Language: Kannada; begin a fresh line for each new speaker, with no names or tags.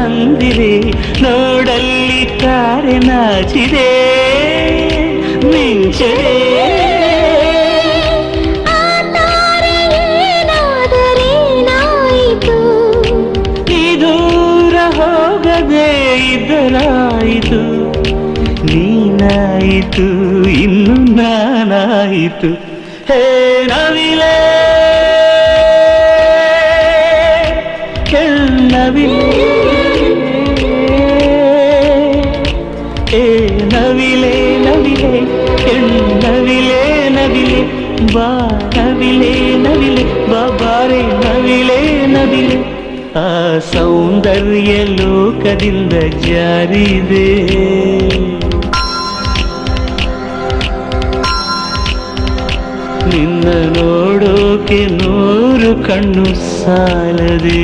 ಅಂದಿರೆ ನೋಡಲ್ಲಿ ತಾರೆ ನಾಚಿದೆ ಮಿಂಚದೆ ಈ ದೂರ ಹೋಗದೆ ಇದ್ದರಾಯಿತು ನೀನಾಯಿತು ಇನ್ನು ನಾನಾಯಿತು ಹೇ ನವಿಲೆ ನವಿಲೆ ಏ ನವಿಲೆ ನವಿಲೆ ನವಿಲೆ ನವಿಲೆ ಬಾ ನವಿಲೆ ನವಿಲೆ ಬಾಬಾರೆ ನವಿಲೆ ನವಿಲೆ ಆ ಸೌಂದರ್ಯ ಲೋಕದಿಂದ ಜಾರಿದೆ ನಿನ್ನ ನೋಡೋಕೆ 100 ಕಣ್ಣು ಸಾಲದೆ